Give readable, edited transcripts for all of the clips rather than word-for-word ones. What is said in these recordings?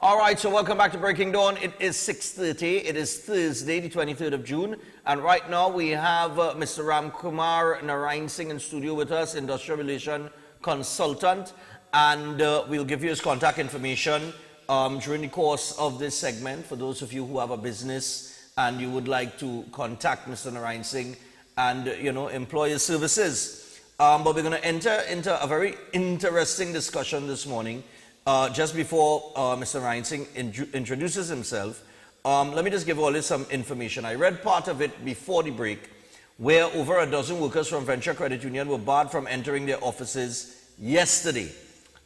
All right, so welcome back to Breaking Dawn. It is 6:30. It is Thursday, the 23rd of June. And right now we have Mr. Ramkumar Narinesingh in studio with us, Industrial Relation Consultant. And we'll give you his contact information during the course of this segment for those of you who have a business and you would like to contact Mr. Narinesingh and, employ his services. But we're going to enter into a very interesting discussion this morning. Just before Mr. Narinesingh introduces himself, let me just give all this some information. I read part of it before the break, where over a dozen workers from Venture Credit Union were barred from entering their offices yesterday.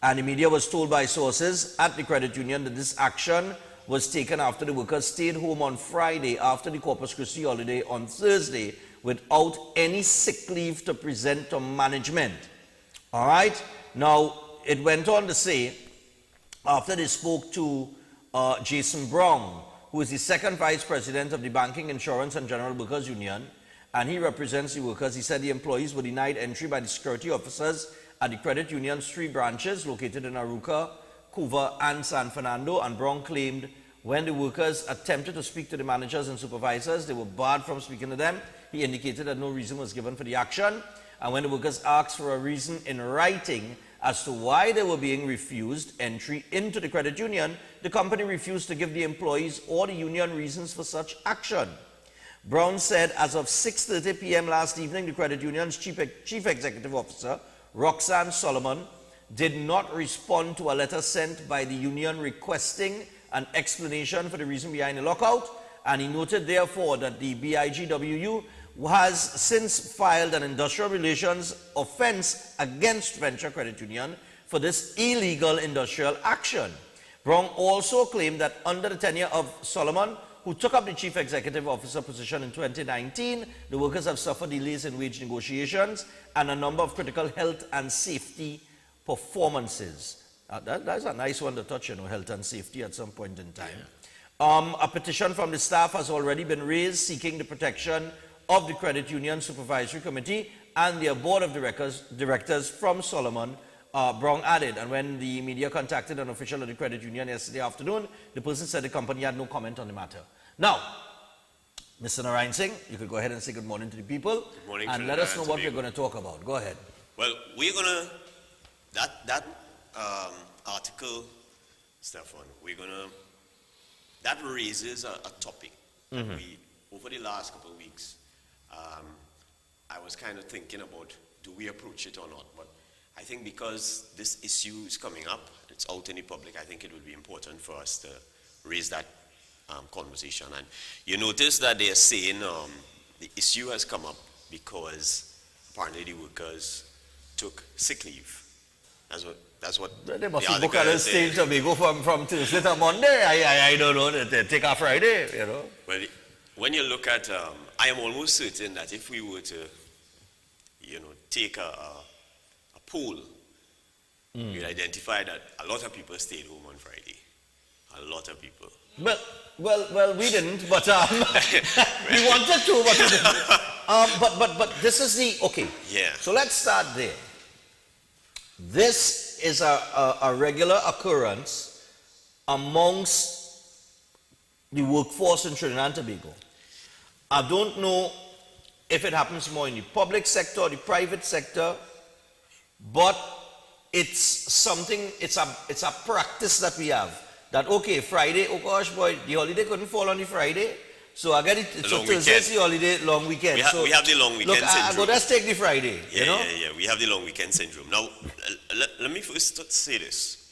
And the media was told by sources at the credit union that this action was taken after the workers stayed home on Friday after the Corpus Christi holiday on Thursday without any sick leave to present to management. All right? Now, it went on to say, after they spoke to Jason Brown, who is the second vice president of the Banking, Insurance and General Workers Union, and he represents the workers, he said the employees were denied entry by the security officers at the credit union's 3 branches located in Arouca, Cuba, and San Fernando. And Brown claimed when the workers attempted to speak to the managers and supervisors, they were barred from speaking to them. He indicated that no reason was given for the action. And when the workers asked for a reason in writing as to why they were being refused entry into the credit union, the company refused to give the employees or the union reasons for such action. Brown said as of 6:30 p.m. last evening, the credit union's chief executive officer, Roxanne Solomon, did not respond to a letter sent by the union requesting an explanation for the reason behind the lockout, and he noted therefore that the BIGWU has since filed an industrial relations offense against Venture Credit Union for this illegal industrial action. Brown also claimed that under the tenure of Solomon, who took up the chief executive officer position in 2019, the workers have suffered delays in wage negotiations and a number of critical health and safety performances. That's a nice one to touch, health and safety at some point in time. Yeah. A petition from the staff has already been raised seeking the protection of the Credit Union Supervisory Committee and their board of directors from Solomon, Brown added. And when the media contacted an official of the credit union yesterday afternoon, the person said the company had no comment on the matter. Now, Mr. Narinesingh, you could go ahead and say good morning to the people. Good morning, and let us know what we're going to talk about. Go ahead. Well, we're going to, that article, Stefan, that raises a topic that we, over the last couple of weeks, I was kind of thinking about, do we approach it or not? But I think because this issue is coming up, it's out in the public, I think it would be important for us to raise that conversation. And you notice that they are saying the issue has come up because apparently the workers took sick leave. That's what they must be booked at a stage to go from Tuesday to Monday. I don't know, they take a Friday, Well, when you look at, I am almost certain that if we were to, take a poll, you'd identify that a lot of people stayed home on Friday. A lot of people. Well, we didn't, but we wanted to, but we didn't. But this is the, okay. Yeah. So let's start there. This is a regular occurrence amongst the workforce in Trinidad and Tobago. I don't know if it happens more in the public sector or the private sector, but it's something, it's a practice that we have. That, okay, Friday, oh gosh, boy, the holiday couldn't fall on the Friday, so I get it, so Thursday's the holiday, long weekend. We have the long weekend syndrome. Let's take the Friday, Yeah, we have the long weekend syndrome. Now, let me first say this.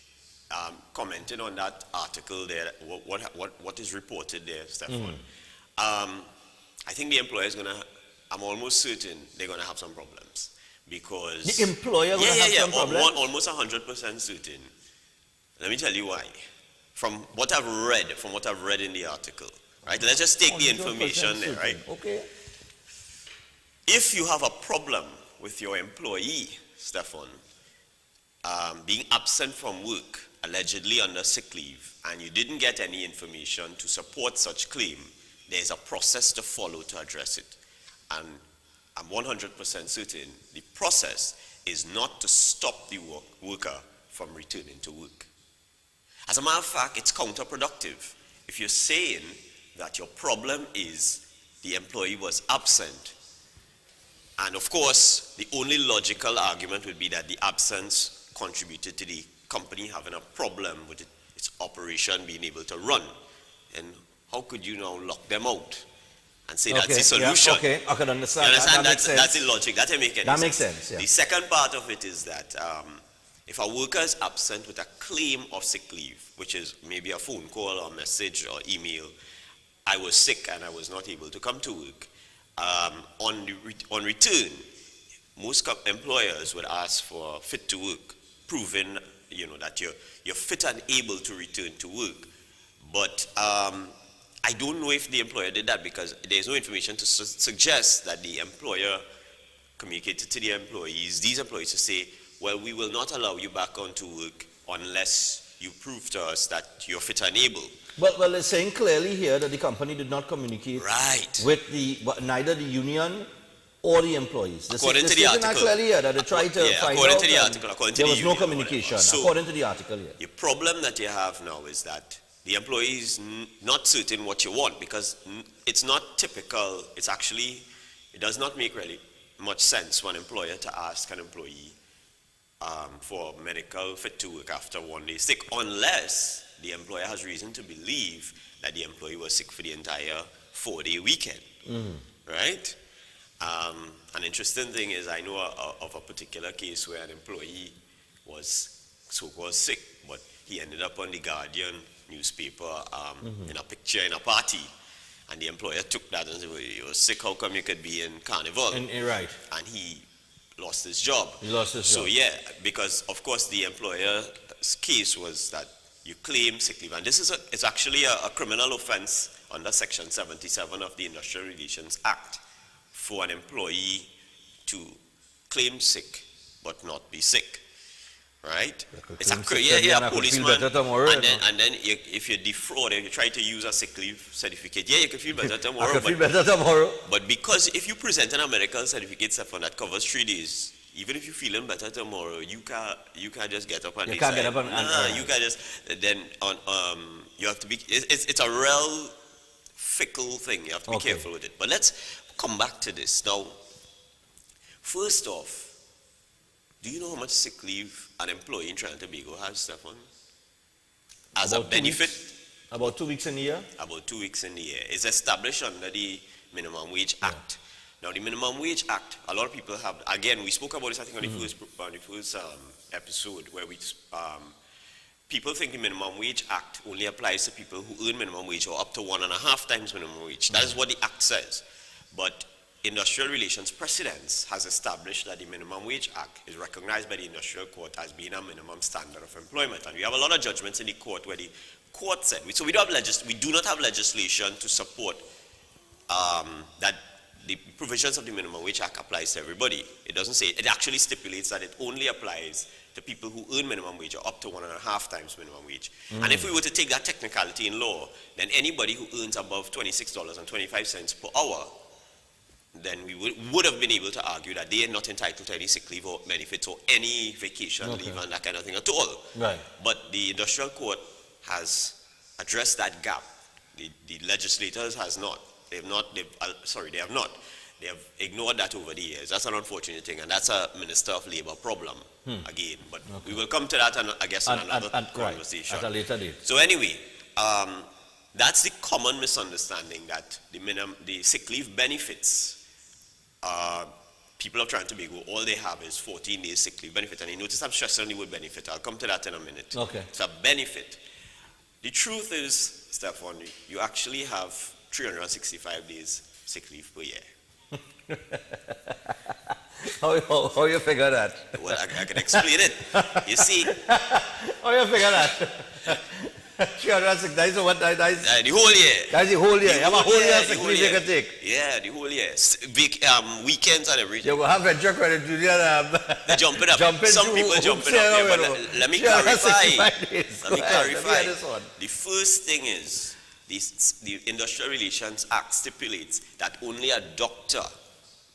Commenting on that article there, what is reported there, Stefan. I think the employer is going to, I'm almost certain they're going to have some problems. Because the employer going to have some problems? Almost 100% certain. Let me tell you why. From what I've read in the article, right? Let's just take the information there, right? Okay. If you have a problem with your employee, Stefan, being absent from work, allegedly under sick leave, and you didn't get any information to support such claim, there's a process to follow to address it. And I'm 100% certain the process is not to stop the worker from returning to work. As a matter of fact, it's counterproductive. If you're saying that your problem is the employee was absent, and of course, the only logical argument would be that the absence contributed to the company having a problem with its operation being able to run. And how could you now lock them out and say that's the solution? Yeah, okay, I can understand. You understand? That makes sense. That's the logic. That doesn't make any That sense. makes sense, yeah. The second part of it is that if a worker is absent with a claim of sick leave, which is maybe a phone call or message or email, I was sick and I was not able to come to work. On return, most employers would ask for fit to work, proving that you're fit and able to return to work. But I don't know if the employer did that, because there's no information to suggest that the employer communicated to the employees, these employees, to say, well, we will not allow you back onto work unless you prove to us that you're fit and able. Well, it's saying clearly here that the company did not communicate with neither the union or the employees. According to the article, clearly here that they tried to find according out, to the article, according to there the was no union, communication. So, according to the article here. the problem that you have now is that the employee is not certain what you want, because it's not typical. It's actually, it does not make really much sense for an employer to ask an employee for medical fit to work after 1 day sick, unless the employer has reason to believe that the employee was sick for the entire 4-day weekend, right? An interesting thing is, I know of a particular case where an employee was so-called sick, but he ended up on the Guardian newspaper in a picture in a party, and the employer took that and said, well, you're sick, how come you could be in Carnival? Right. And he lost his job. He lost his job. So yeah, because of course the employer's case was that you claim sick leave, and this is it's actually a criminal offense under Section 77 of the Industrial Relations Act for an employee to claim sick but not be sick, right? It's a policeman, and then if you defraud, if you try to use a sick leave certificate, you can feel better tomorrow. I can feel better tomorrow. But because if you present a medical certificate that covers 3 days, even if you're feeling better tomorrow, you can't just get up and you can't get up and you can't just then you have to be. It's a real fickle thing. You have to be careful with it. But let's come back to this now. First off, do you know how much sick leave an employee in Trinidad and Tobago has, Stefan? As a benefit? About 2 weeks in the year? About 2 weeks in the year. It's established under the Minimum Wage Act. Now, the Minimum Wage Act, a lot of people have, again, we spoke about this, I think, on the first episode, where people think the Minimum Wage Act only applies to people who earn minimum wage or up to 1.5 times minimum wage. That is what the Act says. But Industrial Relations Precedents has established that the Minimum Wage Act is recognized by the Industrial Court as being a minimum standard of employment. And we have a lot of judgments in the court where the court said, so we do not have legislation to support that the provisions of the Minimum Wage Act applies to everybody. It doesn't say, it actually stipulates that it only applies to people who earn minimum wage or up to 1.5 times minimum wage. And if we were to take that technicality in law, then anybody who earns above $26.25 per hour, then we would have been able to argue that they are not entitled to any sick leave or benefits or any vacation leave and that kind of thing at all. Right. But the Industrial Court has addressed that gap. The legislators has not. They have not. They have ignored that over the years. That's an unfortunate thing, and that's a Minister of Labour problem again. But we will come to that, I guess, in another conversation. At a later date. So anyway, that's the common misunderstanding, that the sick leave benefits, people of Trinidad and Tobago, all they have is 14 days sick leave benefit. And you notice I'm stressing the word benefit. I'll come to that in a minute. Okay. It's a benefit. The truth is, Stefan, you actually have 365 days sick leave per year. How you figure that? Well, I can explain it. You see. How you figure that? 360 days, so what? That is the whole year. That's the whole year. You have a whole year sick leave you can take. Yeah, the whole year. Weekends and everything. You will have venture credit union. They jump it up. Some people jump it up. But let me clarify. The first thing is, the Industrial Relations Act stipulates that only a doctor,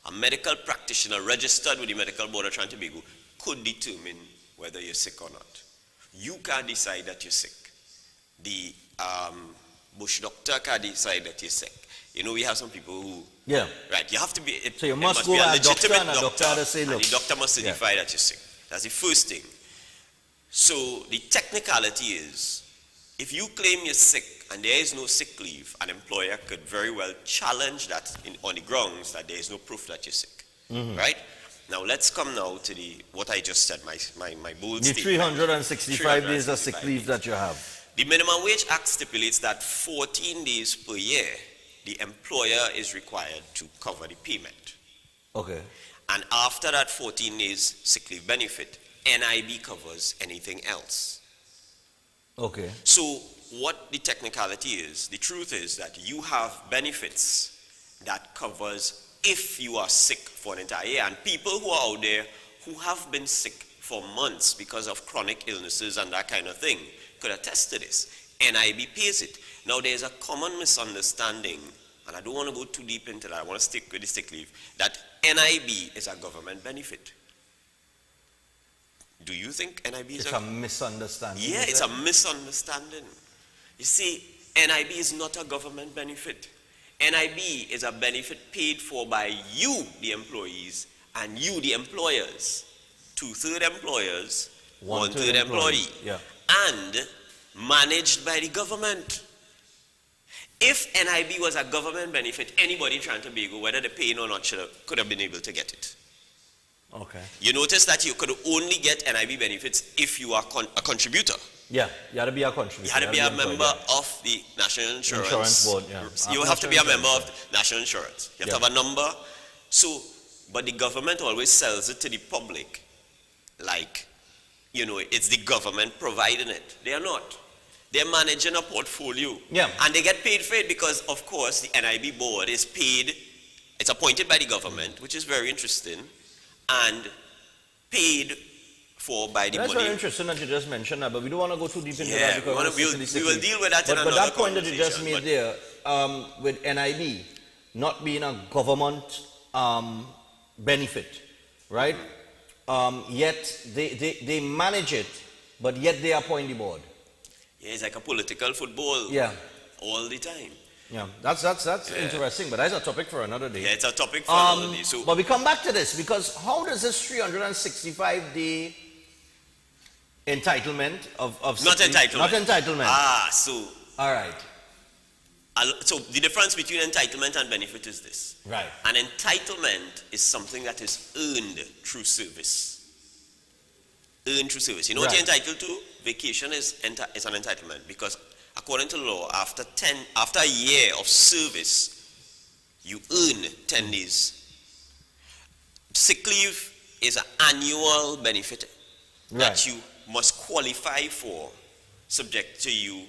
a medical practitioner registered with the Medical Board of Trinidad and Tobago, could determine whether you're sick or not. You can't decide that you're sick. the bush doctor can decide that you're sick. You know, we have some people who, Yeah. right, you have to be, So you it must be go a to a doctor legitimate and a doctor to say, and look. the doctor must certify that you're sick. That's the first thing. So the technicality is, if you claim you're sick and there is no sick leave, an employer could very well challenge that on the grounds that there is no proof that you're sick, right? Now let's come now to what I just said, my bold The statement. 365 days of sick leave that you have. The Minimum Wage Act stipulates that 14 days per year, the employer is required to cover the payment. Okay. And after that 14 days sick leave benefit, NIB covers anything else. Okay. So what the technicality is, the truth is that you have benefits that covers if you are sick for an entire year. And people who are out there who have been sick for months because of chronic illnesses and that kind of thing could attest to this. NIB pays it. Now there's a common misunderstanding, and I don't want to go too deep into that, I want to stick with the sick leave, that NIB is a government benefit. Do you think NIB is It's a misunderstanding. Yeah, it's a misunderstanding. You see, NIB is not a government benefit. NIB is a benefit paid for by you, the employees, and you, the employers. 2/3 employers, 1/3 employee. Yeah. And managed by the government. If NIB was a government benefit, anybody trying to Tobago, whether they're paying or not, could have been able to get it. Okay. You notice that you could only get NIB benefits if you are a contributor. Yeah, you had to be a contributor. You had to be a member of the National Insurance Board. Yeah. You have to be a member of National Insurance. You have to have a number. So, but the government always sells it to the public like, you know, it's the government providing it. They are not. They're managing a portfolio. Yeah. And they get paid for it because, of course, the NIB board is paid, it's appointed by the government, which is very interesting, and paid for by the That's money. very interesting that you just mentioned that, but we don't want to go too deep into Yeah, that because we will deal with that in but another that point that you just conversation, made there, with NIB not being a government benefit, right? Yet they manage it, but yet they appoint the board. Yeah, it's like a political football. Yeah. All the time. Yeah, that's interesting, but that's a topic for another day. Yeah, it's a topic for another day. So, but we come back to this because how does this 365-day entitlement of not entitlement. Not entitlement. So. All right. So the difference between entitlement and benefit is this. Right. An entitlement is something that is earned through service. Earned through service. You know what you're entitled to? Vacation is an entitlement because according to law, after a year of service, you earn 10 days. Sick leave is an annual benefit that you must qualify for, subject to you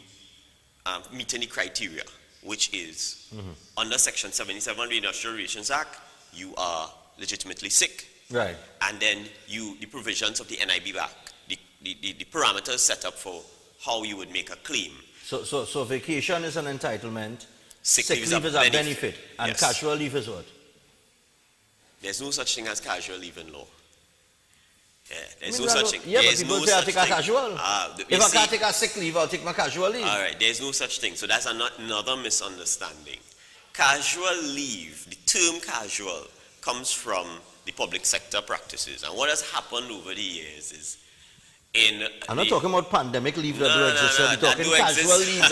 meeting the criteria, which is under Section 77 of the Industrial Relations Act, you are legitimately sick. Right. And then the provisions of the NIB Act, the parameters set up for how you would make a claim. So vacation is an entitlement, Sick leave is a benefit, and yes. casual leave is what? There's no such thing as casual leave in law. Yeah, there's I mean, no such thing. Yeah, but There's people no say I'll such take a thing. casual. If I can't take a sick leave, I'll take my casual leave. All right, there's no such thing. So that's another misunderstanding. Casual leave, the term casual, comes from the public sector practices. And what has happened over the years is I'm not talking about pandemic leave that do exist. I'm talking casual leave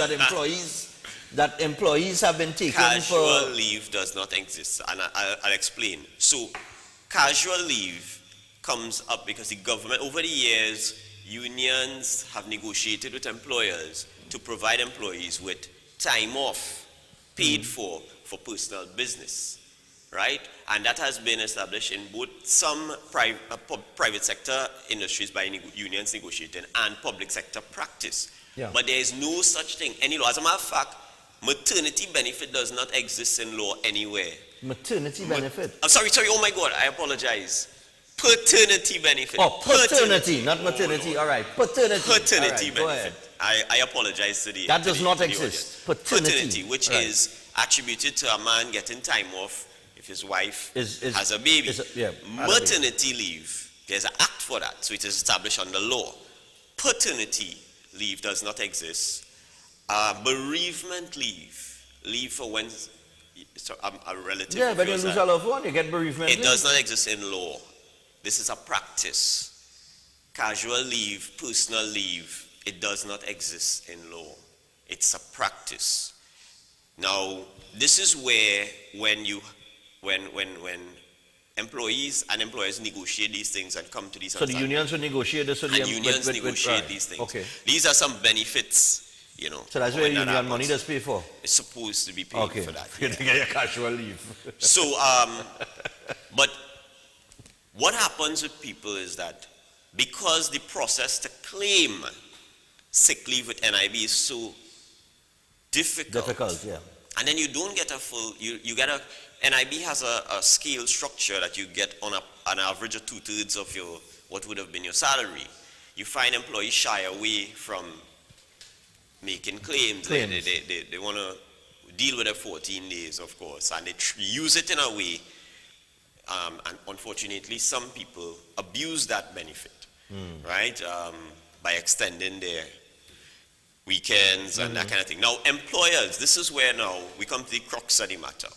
that employees have been taking Casual leave does not exist, and I'll explain. So, casual leave comes up because the government, over the years, unions have negotiated with employers to provide employees with time off, paid for personal business, right? And that has been established in both some private sector industries by unions negotiating and public sector practice. Yeah. But there is no such thing any law. As a matter of fact, maternity benefit does not exist in law anywhere. Maternity benefit? I'm sorry, oh my God, I apologize. Paternity benefit. Oh, paternity, not maternity. All right, paternity. Paternity benefit. Go ahead. I apologize to the That does not the exist. audience. Paternity, which is attributed to a man getting time off if his wife has a baby. Maternity leave, there's an act for that, so it is established under law. Paternity leave does not exist. Bereavement leave for when a relative Yeah, of when you yours lose died. a loved one, you get bereavement It leave. does not exist in law. This is a practice. Casual leave, personal leave, it does not exist in law. It's a practice. Now, this is where when employees and employers negotiate these things and come to these So the unions will negotiate this with and the unions with, negotiate right. these things. Okay. These are some benefits, So that's where when that union happens. money does pay for. It's supposed to be paid Okay. for that. You get your casual leave. So, but what happens with people is that because the process to claim sick leave with NIB is so difficult, Yeah. and then you don't get a full, you get NIB has a scale structure that you get on an average of 2/3 of what would have been your salary. You find employees shy away from making claims. They want to deal with it 14 days, of course, and they use it in a way, and unfortunately, some people abuse that benefit, right, by extending their weekends and that kind of thing. Now, employers, this is where now we come to the crux of the matter.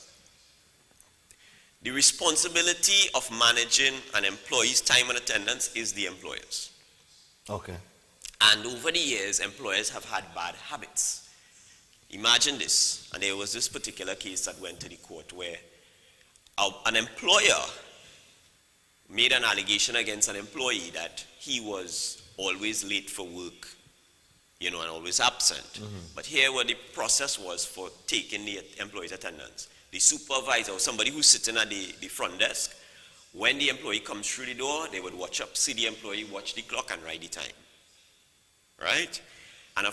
The responsibility of managing an employee's time and attendance is the employer's. Okay. And over the years, employers have had bad habits. Imagine this, and there was this particular case that went to the court where an employer made an allegation against an employee that he was always late for work, and always absent. But here what the process was for taking the employee's attendance. The supervisor or somebody who's sitting at the front desk, when the employee comes through the door, they would watch up, see the employee, watch the clock and write the time. Right? And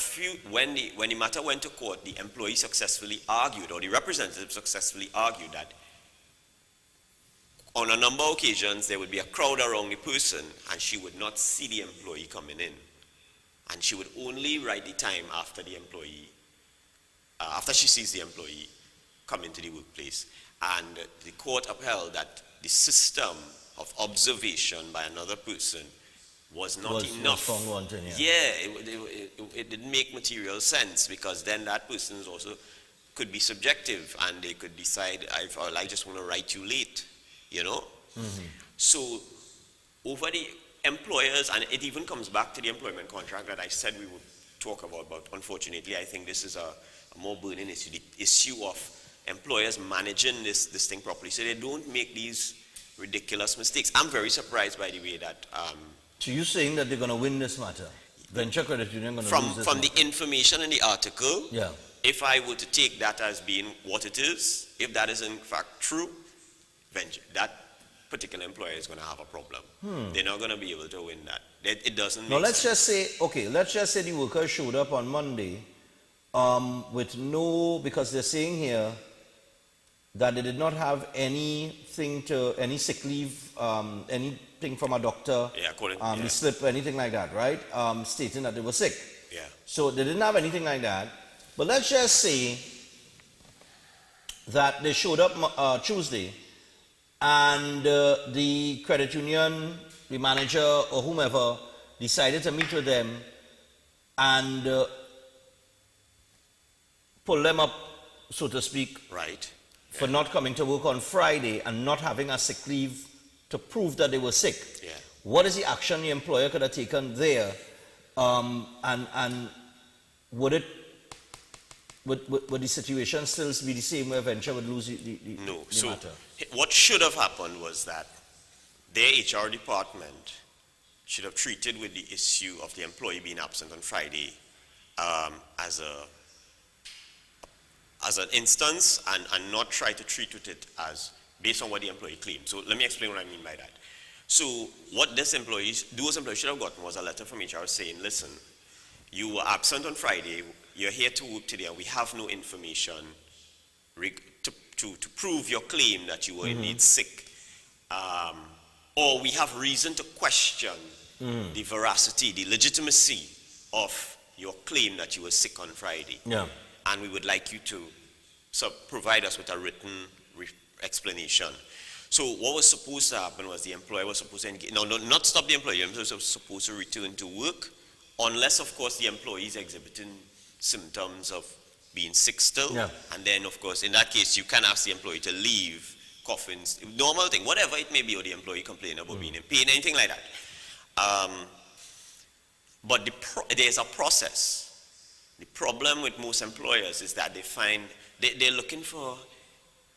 when the matter went to court, the employee successfully argued, or the representative successfully argued that on a number of occasions there would be a crowd around the person and she would not see the employee coming in. And she would only write the time after after she sees the employee come into the workplace. And the court upheld that the system of observation by another person was not enough. Was wanting, it didn't make material sense, because then that person also could be subjective and they could decide, I just want to write you late, So over the employers, and it even comes back to the employment contract that I said we would talk about, but unfortunately I think this is a more burning issue, the issue of employers managing this thing properly so they don't make these ridiculous mistakes. I'm very surprised by the way that So you're saying that they're going to win this matter? Venture credit union going to lose this from matter? the information in the article, Yeah. if I were to take that as being what it is, if that is in fact true, that particular employer is going to have a problem. They're not going to be able to win that. It doesn't Now make let's sense. let's just say the workers showed up on Monday with because they're saying here that they did not have any sick leave, anything from a doctor, the slip, anything like that, right? Stating that they were sick. Yeah. So they didn't have anything like that. But let's just say that they showed up Tuesday and the credit union, the manager or whomever decided to meet with them and pull them up, so to speak, Right. for not coming to work on Friday and not having a sick leave to prove that they were sick. Yeah. What is the action the employer could have taken there? And would the situation still be the same where Venture would lose the No. the So matter? what should have happened was that their HR department should have treated with the issue of the employee being absent on Friday as an instance and not try to treat with it as based on what the employee claimed. So let me explain what I mean by that. So what those employees should have gotten was a letter from HR saying, listen, you were absent on Friday, you're here to work today, and we have no information to prove your claim that you were indeed sick. Or we have reason to question the veracity, the legitimacy of your claim that you were sick on Friday. Yeah. And we would like you to provide us with a written explanation. So what was supposed to happen was the employer was supposed to engage, not stop the employee, the employer was supposed to return to work, unless of course the employee is exhibiting symptoms of being sick still. Yeah. And then, of course, in that case, you can ask the employee to leave, coughing, normal thing, whatever it may be, or the employee complain about being in pain, anything like that. But there's a process. The problem with most employers is that they find they're looking for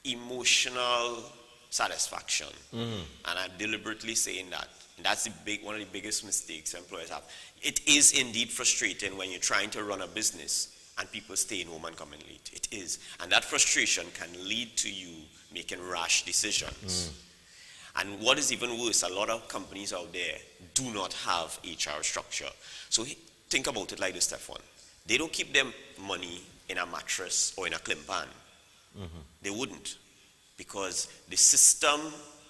emotional satisfaction. And I'm deliberately saying that. And that's one of the biggest mistakes employers have. It is indeed frustrating when you're trying to run a business and people staying home and coming late. It is. And that frustration can lead to you making rash decisions. And what is even worse, a lot of companies out there do not have HR structure. So think about it like this, Stefan. They don't keep their money in a mattress or in a climpan. They wouldn't. Because the system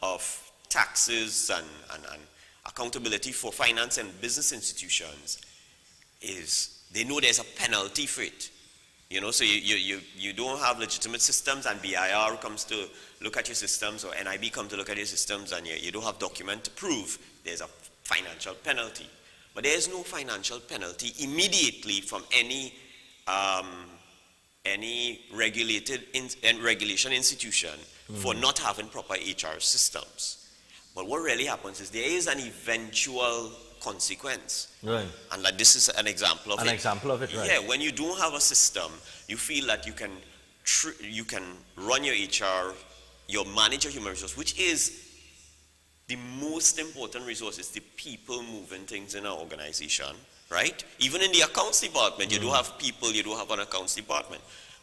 of taxes and accountability for finance and business institutions they know there's a penalty for it. You know, so you don't have legitimate systems, and BIR comes to look at your systems, or NIB comes to look at your systems, and you don't have document to prove there's a financial penalty. But there is no financial penalty immediately from any regulated regulation institution for not having proper HR systems. But what really happens is there is an eventual consequence. Right. And like this is an example of it. An example of it, right. Yeah, when you don't have a system, you feel that you can run your HR, your manager human resource, which is the most important resource, is the people moving things in an organization, right? Even in the accounts department, you don't have people, you don't have an accounts department.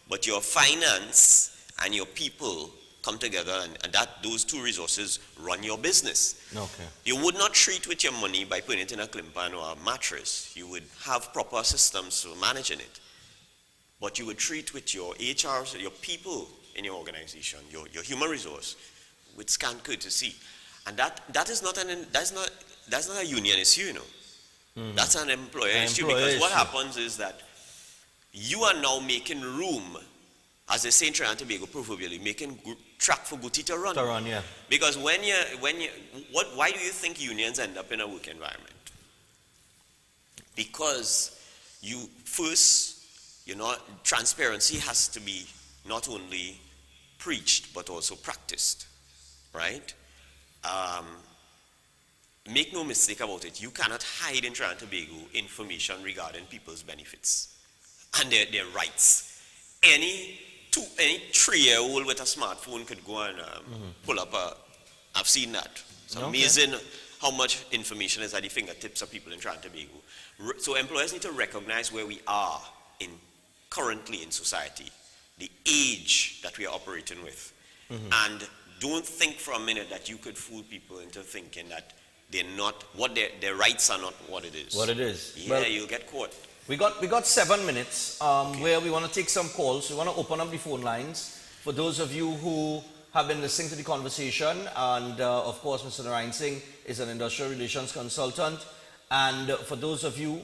But your finance and your people come together, and those two resources run your business. Okay. You would not treat with your money by putting it in a climpan or a mattress. You would have proper systems for managing it. But you would treat with your HR, your people in your organization, your human resource, with scant courtesy. And that's not a union issue, you know. That's an employer issue, because what happens is that you are now making room, as they say in Trinidad and Tobago, proverbially, making track for Guti to run. To run, yeah. Because why do you think unions end up in a work environment? Because transparency has to be not only preached but also practiced, right? Make no mistake about it, you cannot hide in Trinidad and Tobago information regarding people's benefits and their rights. Any 3-year-old with a smartphone could go and pull up I've seen that. It's amazing how much information is at the fingertips of people in Trinidad and Tobago. So employers need to recognize where we are currently in society, the age that we are operating with. And don't think for a minute that you could fool people into thinking that their rights are not what it is. What it is. Yeah, Well, you'll get caught. We got 7 minutes where we want to take some calls. We want to open up the phone lines for those of you who have been listening to the conversation. And of course, Mr. Narinesingh is an industrial relations consultant. And for those of you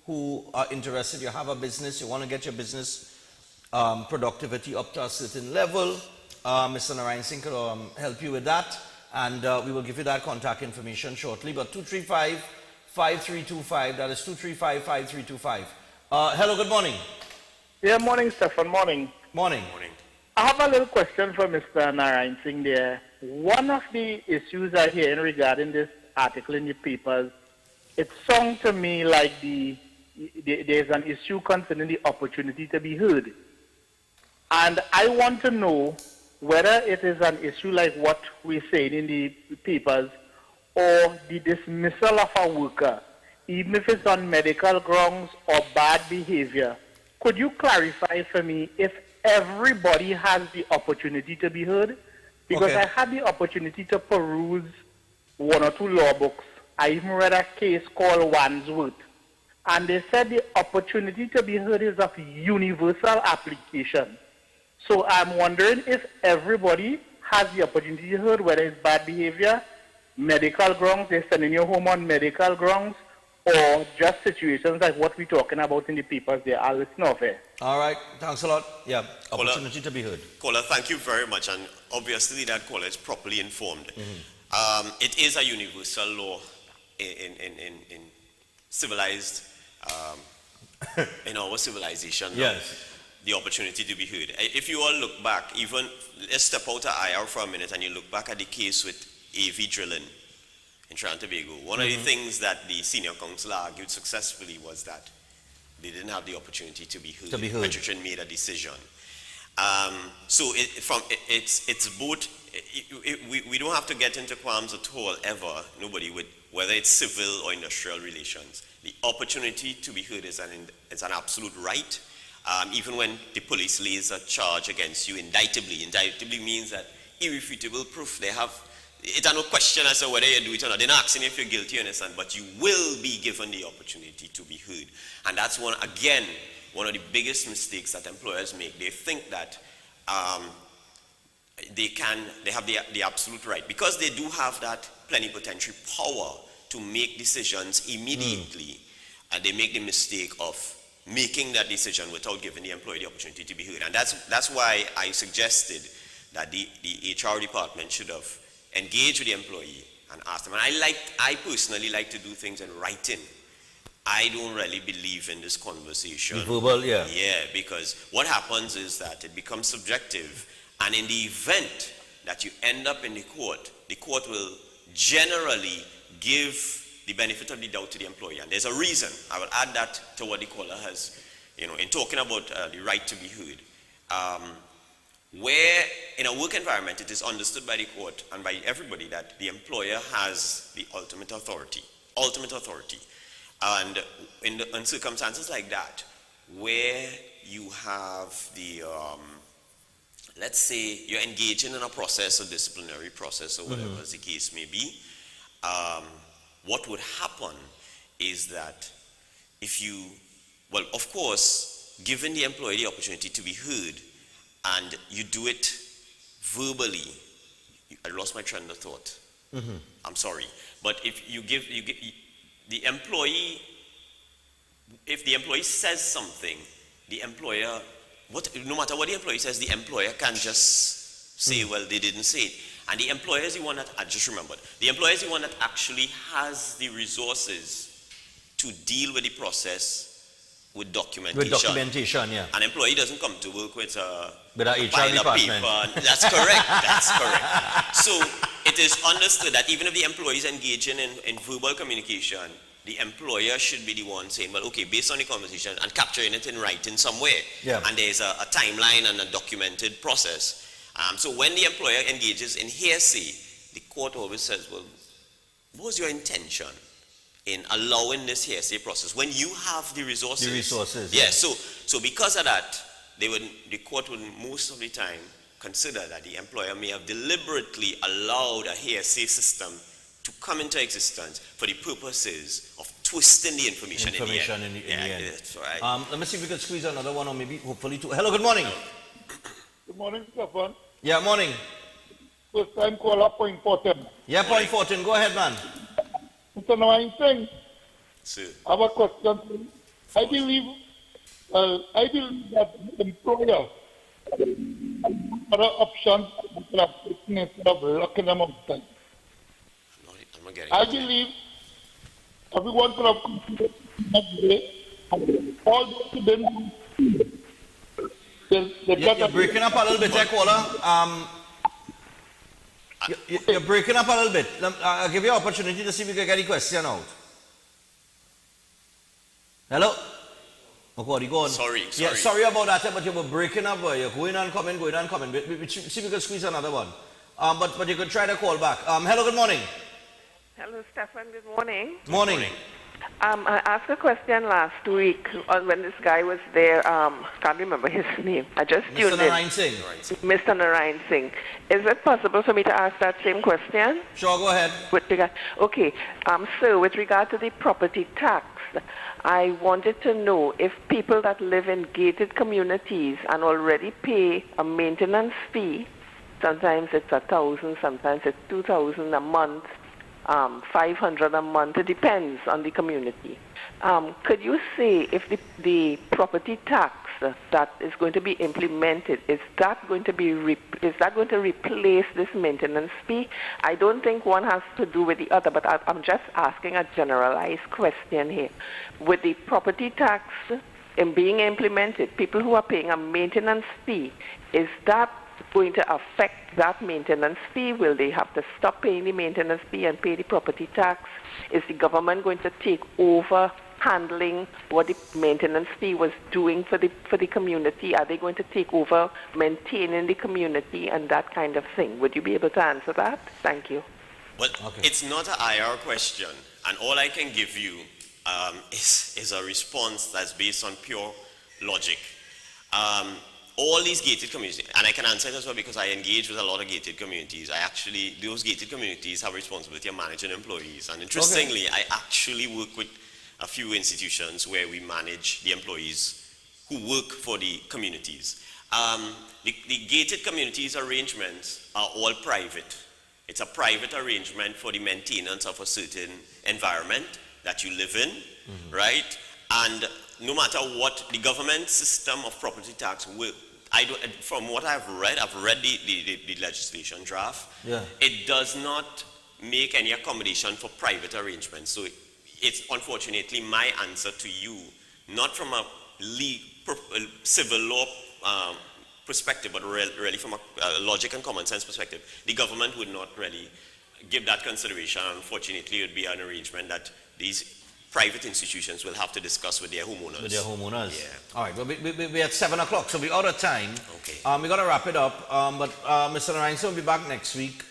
who are interested, you have a business, you want to get your business productivity up to a certain level, Mr. Narinesingh could help you with that. And we will give you that contact information shortly. But 235-5325, that is 235-5325. Hello, good morning. Yeah, morning, Stefan. Morning. Morning. Morning. I have a little question for Mr. Narinesingh there. One of the issues I hear regarding this article in the papers, it sounds to me like there's an issue concerning the opportunity to be heard. And I want to know whether it is an issue like what we're saying in the papers, or the dismissal of a worker, even if it's on medical grounds or bad behavior. Could you clarify for me if everybody has the opportunity to be heard? Because I had the opportunity to peruse 1 or 2 law books. I even read a case called Wandsworth. And they said the opportunity to be heard is of universal application. So I'm wondering if everybody has the opportunity to be heard, whether it's bad behavior, medical grounds, they're sending you home on medical grounds, or just situations like what we're talking about in the papers there. I'll listen off here. All right, thanks a lot. Yeah, opportunity to be heard. Caller, thank you very much. And obviously that caller is properly informed. It is a universal law in civilized in our civilization now, Yes. the opportunity to be heard. If you all look back, even let's step out of IR for a minute and you look back at the case with AV drilling in Trinidad and Tobago, one of the things that the senior counsel argued successfully was that they didn't have the opportunity to be heard. To be heard. Petrotrin made a decision. So it's both. We don't have to get into qualms at all ever. Nobody would, whether it's civil or industrial relations. The opportunity to be heard is an absolute right. Even when the police lays a charge against you indictably. Indictably means that irrefutable proof. They have, it's no question as to whether you do it or not. They're not asking if you're guilty or innocent, but you will be given the opportunity to be heard. And that's one of the biggest mistakes that employers make. They think that they have the absolute right, because they do have that plenipotentiary power to make decisions immediately, and they make the mistake of making that decision without giving the employee the opportunity to be heard. And that's why I suggested that the HR department should have engaged with the employee and asked them. And I personally like to do things in writing. I don't really believe in this conversation. The verbal, yeah. Yeah, because what happens is that it becomes subjective, and in the event that you end up in the court will generally give the benefit of the doubt to the employee. And there's a reason. I will add that to what the caller has, in talking about the right to be heard. Where in a work environment it is understood by the court and by everybody that the employer has the ultimate authority. And in circumstances like that, where you have the, let's say you're engaging in a process, a disciplinary process, or whatever the case may be, what would happen is that of course, giving the employee the opportunity to be heard, and you do it verbally, I lost my train of thought. I'm sorry. But if you give the employee, if the employee says something, the employer, no matter what the employee says, the employer can just say, well, they didn't say it. And the employer is the one that, I just remembered, the employer is the one that actually has the resources to deal with the process with documentation. With documentation, yeah. An employee doesn't come to work with a HR department. Paper. That's correct. That's correct. So it is understood that even if the employee is engaging in verbal communication, the employer should be the one saying, well, okay, based on the conversation, and capturing it in writing somewhere. Yeah. And there's a timeline and a documented process. So when the employer engages in hearsay, the court always says, well, what was your intention in allowing this hearsay process when you have the resources? The resources. Yeah. So because of that, the court would most of the time consider that the employer may have deliberately allowed a hearsay system to come into existence for the purposes of twisting the information in the end. Yeah, that's right. Let me see if we can squeeze another one, or maybe hopefully two. Hello, good morning. Good morning, Stefan. Yeah, morning. First time caller, Point 14. Yeah, Point 14. Go ahead, man. Mr. Narinesingh, Sir. I have a question. I believe that the employer other options instead of locking them outside. I believe everyone could have considered that way. All those who didn't, You're breaking up a little bit there, caller. You're breaking up a little bit. I'll give you an opportunity to see if we can get the question out. Hello? Okay, go on. Sorry. Yeah, sorry about that, but you were breaking up. You're going and coming. See if we can squeeze another one. But you could try to call back. Hello, good morning. Hello, Stefan. Good morning. Morning. I asked a question last week when this guy was there. Can't remember his name. I just tuned in. Mr. Narinesingh. Mr. Narinesingh. Is it possible for me to ask that same question? Sure, go ahead. Okay. So with regard to the property tax, I wanted to know if people that live in gated communities and already pay a maintenance fee, sometimes it's 1,000, sometimes it's 2,000 a month, 500 a month, it depends on the community. Could you say if the property tax that is going to be implemented, is that going to replace this maintenance fee? I don't think one has to do with the other, but I'm just asking a generalized question here. With the property tax in being implemented, people who are paying a maintenance fee, is that going to affect that maintenance fee? Will they have to stop paying the maintenance fee and pay the property tax? Is the government going to take over handling what the maintenance fee was doing for the community? Are they going to take over maintaining the community and that kind of thing? Would you be able to answer that? Thank you. Well, it's not an IR question, and all I can give you is a response that's based on pure logic. All these gated communities, and I can answer it as well because I engage with a lot of gated communities. Those gated communities have responsibility of managing employees, and interestingly, I actually work with a few institutions where we manage the employees who work for the communities. The gated communities arrangements are all private. It's a private arrangement for the maintenance of a certain environment that you live in, right? And no matter what the government system of property tax will, from what I've read the legislation draft. Yeah. It does not make any accommodation for private arrangements. So it's unfortunately my answer to you, not from a civil law perspective, but really from a logic and common sense perspective. The government would not really give that consideration. Unfortunately, it would be an arrangement that these private institutions will have to discuss with their homeowners. With their homeowners? Yeah. All right, well, we're at 7 o'clock, so we're out of time. Okay. We're going to wrap it up, but Mr. Narinesingh will be back next week,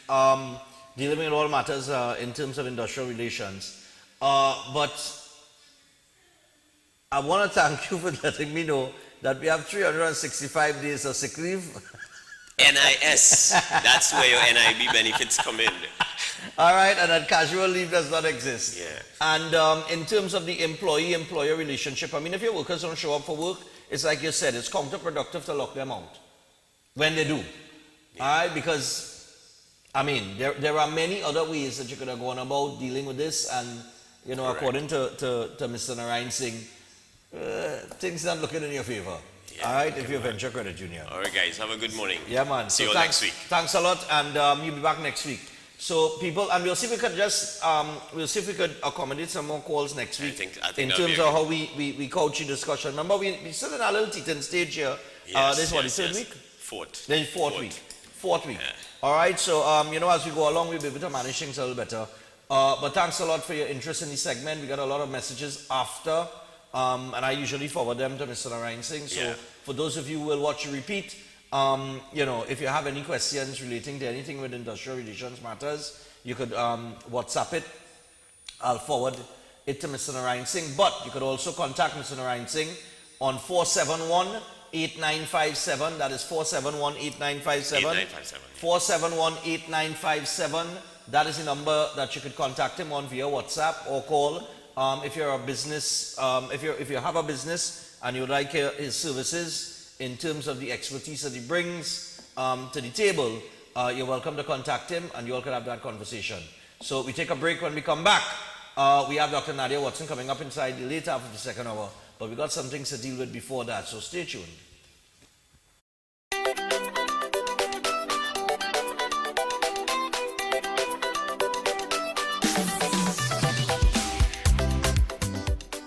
dealing with all matters in terms of industrial relations. But I want to thank you for letting me know that we have 365 days of sick leave. NIS, that's where your NIB benefits come in. All right, and that casual leave does not exist. Yeah. And in terms of the employee-employer relationship, I mean, if your workers don't show up for work, it's like you said, it's counterproductive to lock them out when they do. Yeah. All right, because, I mean, there are many other ways that you could have gone about dealing with this, and, you know, Correct. according to Mr. Narinesingh, things not looking in your favor. Yeah, all right, if you're Venture Credit Union. All right, guys, have a good morning. Yeah, man. See so you next week. Thanks a lot, and you'll be back next week. So people, and we'll see if we could just, we'll see if we could accommodate some more calls next week. I think in terms of how we couch the discussion. Remember, we're still in our little teething stage here. Yes, this is what, yes, the third yes. week? Fourth. Then fourth week. Yeah. All right, so, you know, as we go along, we'll be able to manage things a little better. But thanks a lot for your interest in the segment. We got a lot of messages after, and I usually forward them to Mr. Narinesingh. So for those of you who will watch a repeat, you know, if you have any questions relating to anything with industrial relations matters, you could WhatsApp it. I'll forward it to Mr. Narinesingh. But you could also contact Mr. Narinesingh on 471-8957. That is 471-8957. 471-8957. That is the number that you could contact him on via WhatsApp or call. If you're a business, if you have a business and you would like his services in terms of the expertise that he brings to the table, you're welcome to contact him, and you all can have that conversation. So we take a break. When we come back, we have Dr. Nadia Watson coming up inside the late half of the second hour, but we got some things to deal with before that, so stay tuned.